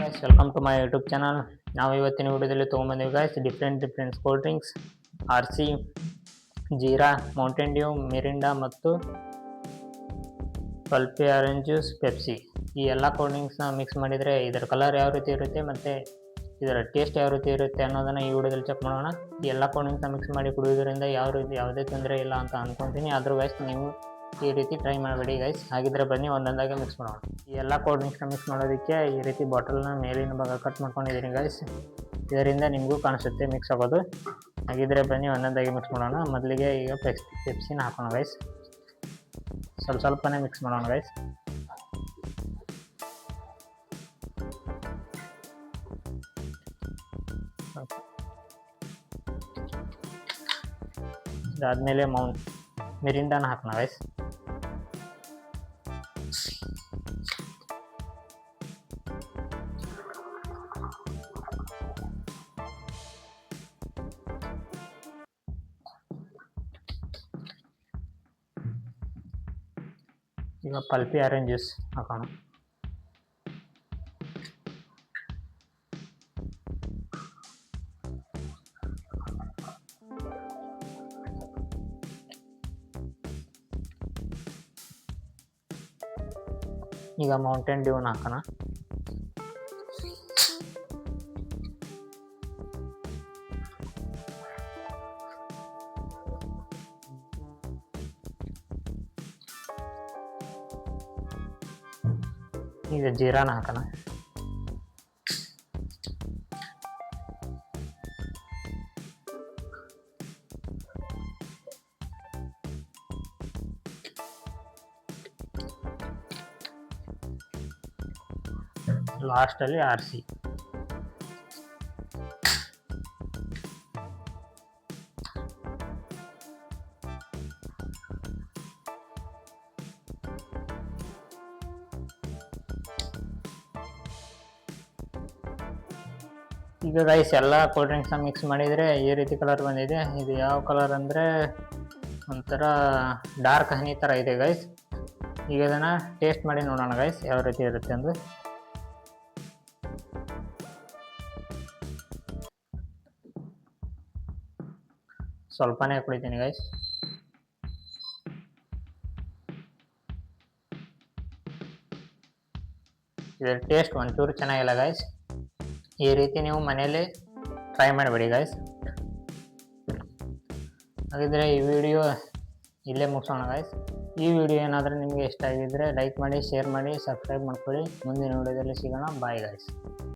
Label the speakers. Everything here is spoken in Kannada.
Speaker 1: Guys, welcome to my YouTube channel. ನಾವು ಇವತ್ತಿನ ವಿಡಿಯೋದಲ್ಲಿ ತೊಗೊಂಬಂದಿವಿ guys different cool drinks, R C, Jeera, Mountain Dew, Mirinda ಮತ್ತು ಪಲ್ಪಿ ಆರೆಂಜ್ ಜ್ಯೂಸ್, ಪೆಪ್ಸಿ. ಈ ಎಲ್ಲ ಕೂಲ್ ಡ್ರಿಂಕ್ಸ್ನ ಮಿಕ್ಸ್ ಮಾಡಿದರೆ ಇದರ ಕಲರ್ ಯಾವ ರೀತಿ ಇರುತ್ತೆ ಮತ್ತು ಇದರ ಟೇಸ್ಟ್ ಯಾವ ರೀತಿ ಇರುತ್ತೆ ಅನ್ನೋದನ್ನು ಈ ವಿಡಿಯೋದಲ್ಲಿ ಚೆಕ್ ಮಾಡೋಣ. ಈ ಎಲ್ಲ ಕೂಲ್ ಡ್ರಿಂಕ್ಸ್ನ ಮಿಕ್ಸ್ ಮಾಡಿ ಕುಡಿಯೋದ್ರಿಂದ ಯಾವುದೇ ತೊಂದರೆ ಇಲ್ಲ ಅಂತ ಅಂದ್ಕೊತೀನಿ. ಆದರೂ ಗೈಸ್ ನೀವು ಈ ರೀತಿ ಟ್ರೈ ಮಾಡಬೇಡಿ ಗೈಸ್. ಹಾಗಿದ್ರೆ ಬನ್ನಿ ಒಂದೊಂದಾಗಿ ಮಿಕ್ಸ್ ಮಾಡೋಣ. ಈ ಎಲ್ಲ ಕೋಲ್ಡ್ ಡ್ರಿಂಕ್ಸ್ನ ಮಿಕ್ಸ್ ಮಾಡೋದಕ್ಕೆ ಈ ರೀತಿ ಬಾಟಲ್ನ ಮೇಲಿನ ಭಾಗ ಕಟ್ ಮಾಡ್ಕೊಂಡಿದ್ದೀನಿ ಗೈಸ್. ಇದರಿಂದ ನಿಮಗೂ ಕಾಣಿಸುತ್ತೆ ಮಿಕ್ಸ್ ಆಗೋದು. ಹಾಗಿದ್ರೆ ಬನ್ನಿ ಒಂದೊಂದಾಗಿ ಮಿಕ್ಸ್ ಮಾಡೋಣ. ಮೊದಲಿಗೆ ಈಗ ಪೆಪ್ಸಿನ ಹಾಕೋಣ ಗೈಸ್. ಸ್ವಲ್ಪನೇ ಮಿಕ್ಸ್ ಮಾಡೋಣ ಗೈಸ್. ಇದಾದಮೇಲೆ ಮಿರಿಂಡಾನ ಹಾಕೋಣ ಗೈಸ್. ಈಗ ಪಲ್ಪಿ ಆರೆಂಜ್ ಜ್ಯೂಸ್ ಹಾಕೋಣ. ಈಗ ಮೌಂಟೇನ್ ಡ್ಯೂನ ಹಾಕೋಣ. ಈಗ ಜೀರಾನ ಹಾಕೋಣ. ಲಾಸ್ಟಲ್ಲಿ ಆರ್ ಸಿ. ಈಗ ಗೈಸ್ ಎಲ್ಲ ಕೂಲ್ ಡ್ರಿಂಕ್ಸ್ನ ಮಿಕ್ಸ್ ಮಾಡಿದರೆ ಈ ರೀತಿ ಕಲರ್ ಬಂದಿದೆ. ಇದು ಯಾವ ಕಲರ್ ಅಂದರೆ ಒಂಥರ ಡಾರ್ಕ್ ಹನಿ ಥರ ಇದೆ ಗೈಸ್. ಈಗ ಇದನ್ನು ಟೇಸ್ಟ್ ಮಾಡಿ ನೋಡೋಣ ಗೈಸ್ ಯಾವ ರೀತಿ ಇರುತ್ತೆ ಎಂದು. ಸ್ವಲ್ಪನೇ ಕುಡಿತೀನಿ ಗೈಸ್. ಇದರ ಟೇಸ್ಟ್ ಒಂಚೂರು ಚೆನ್ನಾಗಿಲ್ಲ ಗೈಸ್. ಈ ರೀತಿ ನೀವು ಮನೆಯಲ್ಲಿ ಟ್ರೈ ಮಾಡಬೇಡಿ ಗೈಸ್. ಹಾಗಿದ್ರೆ ಈ ವಿಡಿಯೋ ಇಲ್ಲೇ ಮುಗಿಸೋಣ ಗೈಸ್. ಈ ವಿಡಿಯೋ ಏನಾದರೂ ನಿಮಗೆ ಇಷ್ಟ ಆಗಿದ್ದರೆ ಲೈಕ್ ಮಾಡಿ, ಶೇರ್ ಮಾಡಿ, ಸಬ್ಸ್ಕ್ರೈಬ್ ಮಾಡ್ಕೊಳ್ಳಿ. ಮುಂದಿನ ವಿಡಿಯೋದಲ್ಲಿ ಸಿಗೋಣ. Bye guys.